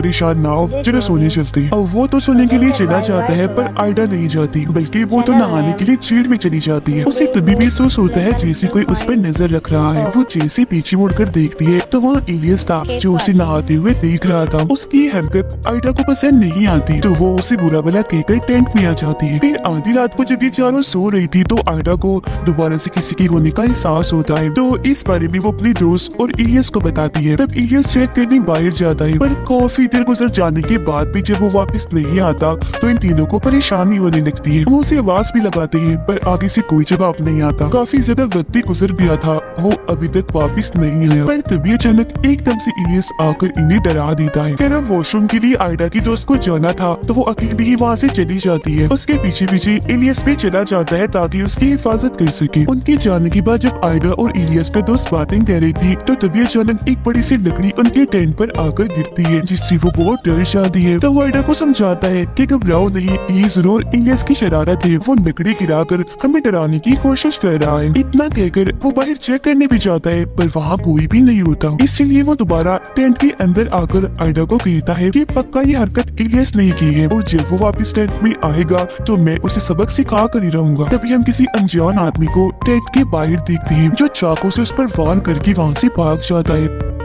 परेशान ना हो, चलो सोने चलते हैं। अब वो तो सोने के लिए चला जाता है पर आयडा नहीं जाती, बल्कि वो तो नहाने के लिए झील में चली जाती है। उसे तभी महसूस होता है जैसे कोई उस पर नजर रख रहा है। वो जैसे पीछे मुड़कर देखती है तो वहाँ इलियस था जो उसे नहाते हुए देख रहा था। उसकी हरकत आयडा को पसंद नहीं आती तो वो उसे बुरा भला कहकर टेंट में आ जाती है। फिर आधी रात को जब ये चारों सो रही थी तो आयडा को दोबारा से किसी की होने का एहसास होता है। तो इस बारे में वो अपनी दोस्त और इलियस को बताती है। तब इलियस चेक करने बाहर जाता है, पर काफी देर गुजर जाने के बाद भी जब वो वापस नहीं आता तो इन तीनों को परेशानी होने लगती है। वो उसे आवाज भी लगाते हैं पर आगे से कोई जवाब नहीं आता। काफी ज्यादा वक्त गुजर गया था, वो अभी तक वापस नहीं आया। पर तभी अचानक एकदम से इलियस आकर इन्हें डरा देता है। कहना वॉशरूम के लिए आयडा की दोस्त को जाना था तो वो अकेली ही वहाँ से चली जाती है। उसके पीछे पीछे इलियस भी चला जाता है ताकि उसकी हिफाजत कर सके। उनके जाने के बाद जब आयडा और इलियस का दोस्त बातें कर रही थी तो तभी अचानक एक बड़ी सी लकड़ी उनके टेंट पर आकर गिरती है, जिससे वो बहुत डर जाती है। तो वो आयडा को समझाता है कि घबराओ नहीं, ये जरूर इलियस की शरारत है, वो लकड़ी गिराकर हमें डराने की कोशिश कर रहा है। इतना कहकर वो बाहर चेक करने भी जाता है पर वहाँ कोई भी नहीं होता। इसलिए वो दोबारा टेंट के अंदर आकर आयडा को कहता है कि पक्का ये हरकत इलियस नहीं की है और जब वो वापस टेंट में आएगा तो मैं उसे सबक सिखा कर ही रहूंगा। तभी हम किसी अनजान आदमी को टेंट के बाहर देखते हैं जो चाकू से उस पर वार करके वहाँ से भाग जाता है।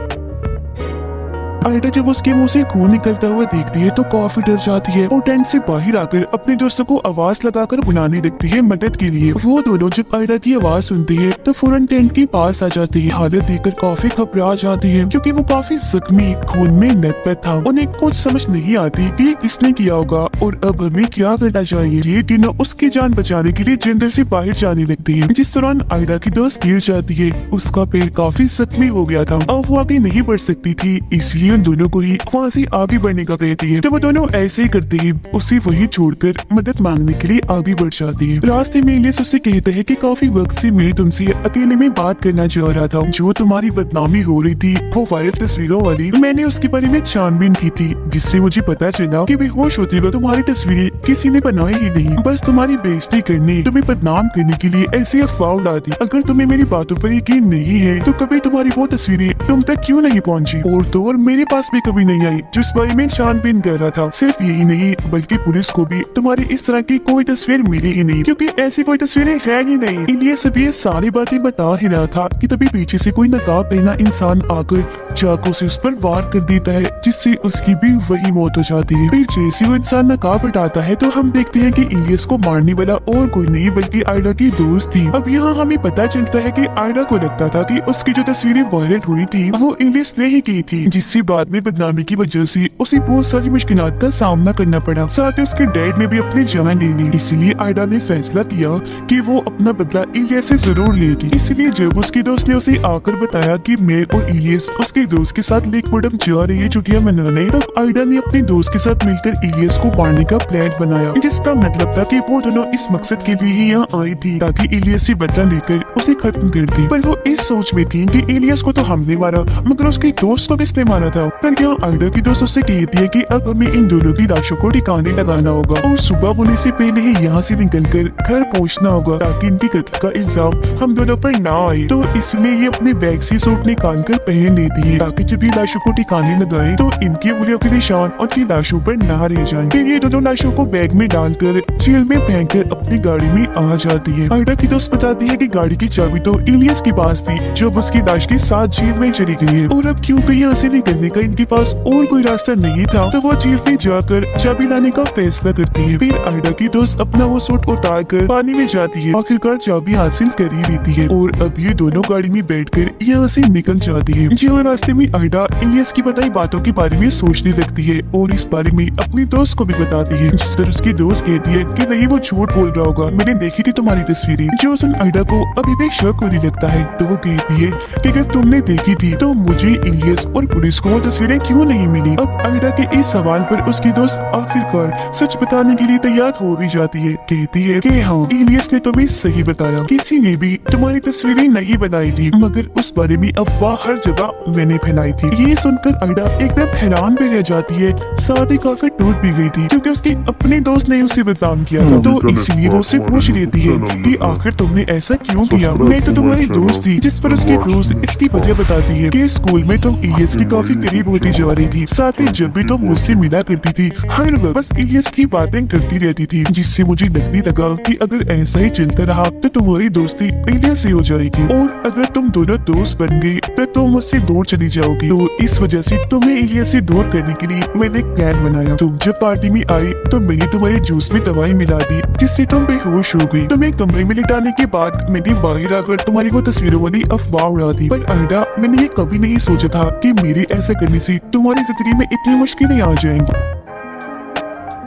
आयडा जब उसके मुंह से खून निकलता हुआ देखती है तो काफी डर जाती है और टेंट से बाहर आकर अपने दोस्तों को आवाज लगाकर बुलाने लगती है मदद के लिए। वो दोनों जब आयडा की आवाज सुनती है तो फौरन टेंट के पास आ जाती है। हालत देखकर काफी घबरा जाती है क्योंकि वो काफी जख्मी खून में लथपथ था। उन्हें कुछ समझ नहीं आती कि किसने किया होगा और अब हमें क्या करना चाहिए। ये तीनों उसकी जान बचाने के लिए जंगल से बाहर जाने लगते हैं। जिस दौरान आयडा की दोस्त गिर जाती है, उसका पैर काफी जख्मी हो गया था, अब वो आगे नहीं बढ़ सकती थी, इसलिए उन दोनों को ही वहाँ से आगे बढ़ने का कहती है। तो वो दोनों ऐसे ही करते हैं, उसे वही छोड़कर मदद मांगने के लिए आगे बढ़ जाती है। रास्ते में इलियस उससे कहते हैं कि काफी वक्त से मैं तुमसे अकेले में बात करना चाह रहा था। जो तुम्हारी बदनामी हो रही थी वो वायरल तस्वीरों वाली, मैंने उसके बारे में छानबीन की थी जिससे मुझे पता चला कि बेहोश होते हुए तुम्हारी तस्वीरें किसी ने बनाई ही नहीं, बस तुम्हारी बेइज्जती करने, तुम्हें बदनाम करने के लिए ऐसी अफवाह उड़ाती। अगर तुम्हें मेरी बातों पर यकीन नहीं है तो कभी तुम्हारी वो तस्वीरें तुम तक क्यों नहीं पहुँची और मेरे पास भी कभी नहीं आई जिस बारे में छानबीन कर रहा था। सिर्फ यही नहीं बल्कि पुलिस को भी तुम्हारी इस तरह की कोई तस्वीर मिली ही नहीं, क्योंकि ऐसी कोई तस्वीरें है ही नहीं। इलियस अभी ये सारी बातें बता ही रहा था कि तभी पीछे से कोई नकाब पहना इंसान आकर चाकू से उस पर वार कर देता है, जिससे उसकी भी वही मौत हो जाती है। फिर जैसे वो इंसान नकाब हटाता है तो हम देखते हैं कि इलियस को मारने वाला और कोई नहीं बल्कि आयडा की दोस्त थी। अब यहाँ हमें पता चलता है कि आयडा को लगता था कि उसकी जो तस्वीरें वायरल हुई थी वो इलियस ने ही की थी, जिससे बाद में बदनामी की वजह से उसे बहुत सारी मुश्किलात का सामना करना पड़ा। साथ ही उसके डैड ने भी अपनी जान ले ली। इसलिए आयडा ने फैसला किया कि वो अपना बदला इलियस से जरूर लेगी। इसलिए जब उसकी दोस्त ने उसे आकर बताया कि मैं और इलियस उसके दोस्त के साथ लेक बॉटम जा रही है छुट्टियां मनाने, तब आयडा ने अपने दोस्त के साथ मिलकर इलियस को मारने का प्लान बनाया, जिसका मतलब था कि वो दोनों इस मकसद के लिए ही यहाँ आई थी ताकि इलियस से बदला लेकर उसे खत्म कर दे। पर वो इस सोच में थी कि इलियस को तो हमने मारा मगर उसके दोस्त को किसने मारा था। पर यहाँ आयडा की दोस्त उससे कहती है कि अब हमें इन दोनों की लाशों को ठिकाने लगाना होगा और सुबह होने से पहले ही यहाँ से निकलकर घर पहुँचना होगा ताकि इनकी कत्ल का इल्जाम हम दोनों पर ना आए। तो इसलिए ये अपने बैग से सूट निकाल कर पहन लेती है ताकि जब ये लाशों को ठिकाने लगाए तो इनकी उंगलियों के निशान उनकी लाशों पर ना रह जाए। फिर ये दोनों लाशों को बैग में डालकर जेल में फेंककर अपनी गाड़ी में आ जाती है। आयडा की दोस्त बताती है कि गाड़ी की चाबी तो इलियस के पास थी जब उसकी लाश के साथ जेल में चली गई है और अब क्योंकि यहाँ से निकलने का इनके पास और कोई रास्ता नहीं था तो वो जेल में जाकर चाबी लाने का फैसला करती है। फिर आयडा की दोस्त अपना वो सूट उतार कर पानी में जाती है, आखिरकार चाबी हासिल कर ही लेती है और अब ये दोनों गाड़ी में बैठकर यहाँ से निकल जाती है। जो रास्ते में आयडा इलियस की बताई बातों के बारे में सोचने लगती है और इस बारे में अपनी दोस्त को भी बताती है, जिस पर उसकी दोस्त कहती है कि नहीं वो झूठ बोल रहा होगा, मैंने देखी थी तुम्हारी तस्वीरें। जो सुन आयडा को अभी भी शक होने लगता है तो वो कहती है कि अगर तुमने देखी थी तो मुझे इलियस और पुलिस को वो तस्वीरें क्यों नहीं मिली। अब आयडा के इस सवाल पर उसकी दोस्त आखिरकार सच बताने के लिए तैयार हो भी जाती है। कहती है कि हाँ इलियस ने तुम्हें सही बताया, किसी ने भी तुम्हारी तस्वीरें नहीं बनाई थी मगर उस बारे में अफवाह हर जगह मैंने फैलाई थी। ये सुनकर आयडा एकदम हैरान में रह जाती जाती है, साथ ही काफी टूट भी गई थी क्योंकि उसके अपने दोस्त ने उसे बदनाम किया था। तो इसलिए वो उससे पूछ लेती है कि आखिर तुमने ऐसा क्यों किया, मैं तो तुम्हारी दोस्त थी। जिस पर उसकी दोस्त इसकी वजह बताती है कि स्कूल में तुम इलियस की काफी करीब होती जा रही थी, साथ ही जब भी तुम मुझसे मिला करती थी हर वक्त बस इलियस की बातें करती रहती थी, जिससे मुझे लगने लगा कि अगर ऐसा ही चलता रहा तो तुम्हारी दोस्ती इलियस से हो जाएगी और अगर तुम दोनों दोस्त बन गए तो तुम मुझसे दूर चली जाओगी। तो इस वजह से तुम्हें इलियस से दूर करने के लिए मैंने एक प्लान बनाया। तुम जब पार्टी में आई तो मैंने तुम्हारे जूस में दवाई मिला दी जिससे तुम बेहोश हो गई। तुम्हें कमरे में लिटाने के बाद मैंने बाहर आकर तुम्हारी वो तस्वीरों वाली अफवाह उड़ा दी। पर आइडा, मैंने ये कभी नहीं सोचा था कि मेरे ऐसा करने से तुम्हारी जिंदगी में इतनी मुश्किलें आ जाएंगी।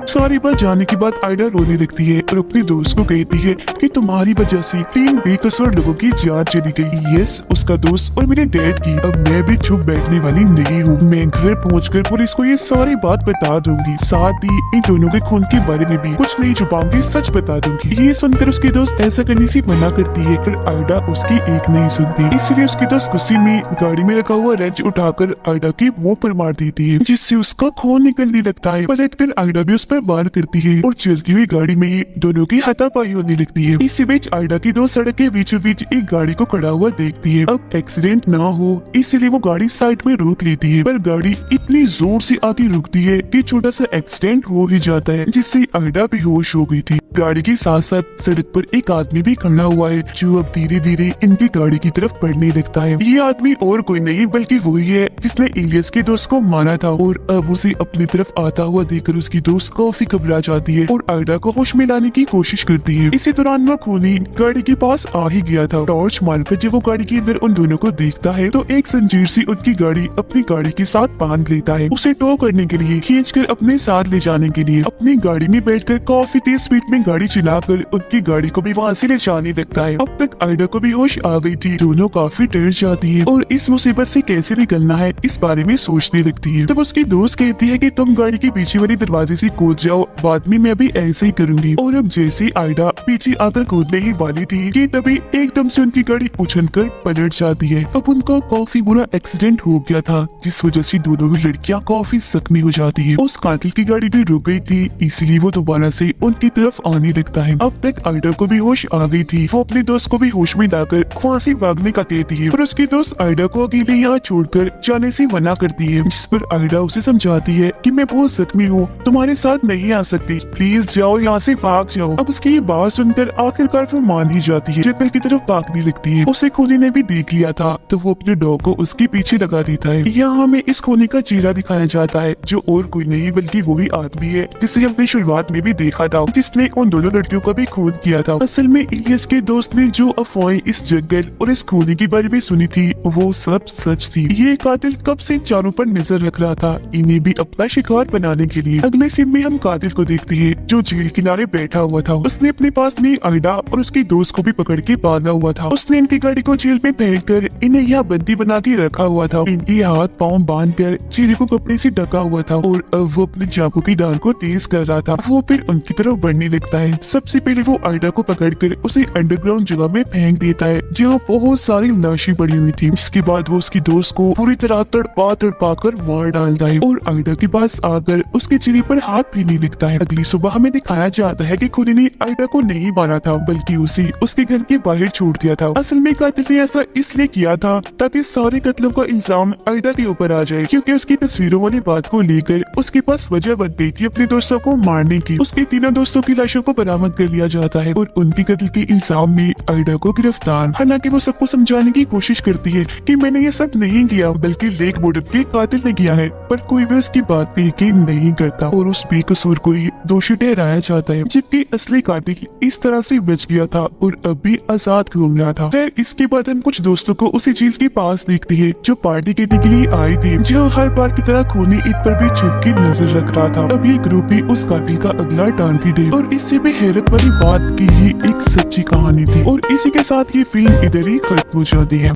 सारी बात जानने के बाद आइडा रोने लगती है और अपने दोस्त को कहती है कि तुम्हारी वजह से 3 बेकसूर लोगों की जान चली गई, यस उसका दोस्त और मेरे डैड की। अब मैं भी चुप बैठने वाली नहीं हूँ, मैं घर पहुंचकर पुलिस को ये सारी बात बता दूंगी, साथ ही इन दोनों के खून के बारे में भी कुछ नहीं छुपाऊंगी, सच बता दूंगी। ये सुनकर उसकी दोस्त ऐसा करने से मना करती है पर आइडा उसकी एक नहीं सुनती, इसलिए उसकी दोस्त गुस्से में गाड़ी में रखा हुआ रेंच उठाकर आइडा के मुंह पर मार देती है जिससे उसका खून निकलने लगता है। पलटकर आइडा भी उस पर वार करती है और चलती हुई गाड़ी में ही दोनों की हाथापाई होने लगती है। इसी बीच आइडा की दोस्त सड़क के बीचों बीच एक गाड़ी को खड़ा हुआ देखती है। अब एक्सीडेंट ना हो इसलिए वो गाड़ी साइड में रोक लेती है, पर गाड़ी इतनी जोर से आके रुकती है कि छोटा सा एक्सीडेंट हो ही जाता है जिससे आइडा बेहोश हो गई थी। गाड़ी के साथ साथ सड़क पर एक आदमी भी खड़ा हुआ है जो अब धीरे धीरे इनकी गाड़ी की तरफ बढ़ने लगता है। ये आदमी और कोई नहीं बल्कि वही है जिसने इलियस के दोस्त को मारा था और अब उसे अपनी तरफ आता हुआ देखकर उसकी दोस्त काफी घबरा जाती है और आइडा को होश में लाने की कोशिश करती है। इसी दौरान वो खूनी गाड़ी के पास आ ही गया था। टॉर्च मारकर जब वो गाड़ी के अंदर उन दोनों को देखता है तो एक जंजीर से उनकी गाड़ी अपनी गाड़ी के साथ बांध लेता है, उसे टो करने के लिए, खींचकर अपने साथ ले जाने के लिए। अपनी गाड़ी में बैठकर काफी तेज स्पीड में गाड़ी चलाकर उनकी गाड़ी को भी वहाँ से ले जाने लगता है। अब तक आइडा को भी होश आ गई थी, दोनों काफी डर जाती है और इस मुसीबत से कैसे निकलना है इस बारे में सोचने लगती है। तब उसकी दोस्त कहती है कि तुम गाड़ी के पीछे वाले दरवाजे से कूद जाओ, बाद में मैं भी ऐसे ही करूंगी। और अब जैसे आइडा पीछे आकर कूदने ही वाली थी कि तभी एकदम से उनकी गाड़ी उछलकर पलट जाती है। अब उनका काफी बुरा एक्सीडेंट हो गया था जिस वजह से दोनों ही लड़कियां काफी जख्मी हो जाती है। उस कातिल की गाड़ी भी रुक गई थी इसलिए वो दोबारा से उनकी तरफ आने लगता है। अब तक आइडा को भी होश आ गई थी, वो अपने दोस्त को भी होश में लाकर वहाँ से भागने का कहती है पर उसकी दोस्त आइडा को अकेले यहाँ छोड़कर जाने से मना करती है, जिस पर आइडा उसे समझाती है कि मैं बहुत जख्मी हूँ, तुम्हारे साथ नहीं आ सकती, प्लीज जाओ यहाँ से, भाग जाओ। अब उसकी ये बात सुनकर आखिरकार वो मान ही जाती है, जंगल की तरफ भागने लगती है। उसे खूनी ने भी देख लिया था तो वो अपने डॉग को उसके पीछे लगा देता है। यहाँ हमें इस खूनी का चेहरा दिखाया जाता है जो और कोई नहीं बल्कि वही आदमी है जिसे हमने शुरुआत में भी देखा था, जिसने उन दोनों लड़कियों का भी खून किया था। असल में इलियस के दोस्त ने जो अफवाहें इस जंगल और इस खूनी के बारे में सुनी थी वो सब सच थी। ये कातिल कब से चारों पर नजर रख रहा था इन्हें भी अपना शिकार बनाने के लिए। अगले सीन में हम कातिल को देखते हैं जो झील किनारे बैठा हुआ था। उसने अपने पास में आइडा और उसकी दोस्त को भी पकड़ के बांधा हुआ था। उसने इनकी गाड़ी को झील में फेंक कर इन्हें यहाँ बंदी बना के रखा हुआ था। इनके हाथ पाँव बांध कर चेहरे को कपड़े से ढका हुआ था और अब वो अपने चाकू की धार को तेज कर रहा था। वो फिर उनकी तरफ बढ़ने लगता है। सबसे पहले वो आइडा को पकड़कर उसे अंडरग्राउंड जगह में फेंक देता है जहाँ बहुत सारी लाशें पड़ी हुई थी। जिसके बाद वो उसकी दोस्त को पूरी तरह तड़पा कर मार डालता है और आइडा के पास आकर उसके चेहरे पर हाथ फेरने लगता है। अगली सुबह हमें दिखाया जाता है कि खूनी ने आइडा को नहीं मारा था बल्कि उसे उसके घर के बाहर छोड़ दिया था। असल में कातिल ने ऐसा इसलिए किया था ताकि सारे कत्लों का इल्जाम आइडा के ऊपर आ जाए, क्योंकि उसकी तस्वीरों वाली बात को लेकर उसके पास वजह बन गई थी अपने दोस्तों को मारने की। उसके तीनों दोस्तों की लाशों को बरामद कर लिया जाता है और उनकी कत्ल के इल्जाम में आइडा को गिरफ्तार। हालांकि वो सबको समझाने की कोशिश करती है कि मैंने ये सब नहीं किया बल्कि लेक मोटिव के कातिल ने किया है, पर कोई भी उसकी बात पे यकीन नहीं करता और उस बेकसूर को ही दोषी ठहराया जाता है, जबकि असली कातिल इस तरह से बच गया था और अब भी आजाद घूम रहा था। खैर इसके बाद हम कुछ दोस्तों को उसी झील के पास देखते हैं जो पार्टी करने के लिए आए थे, जो हर बार की तरह खूनी ईद पर भी छुप के नजर रख रहा था। अब ये ग्रुप भी उस कातिल का अगला टारगेट है और इससे भी हैरत वाली बात की ये एक सच्ची कहानी थी और इसी के साथ ये फिल्म इधर ही खत्म हो जाती है।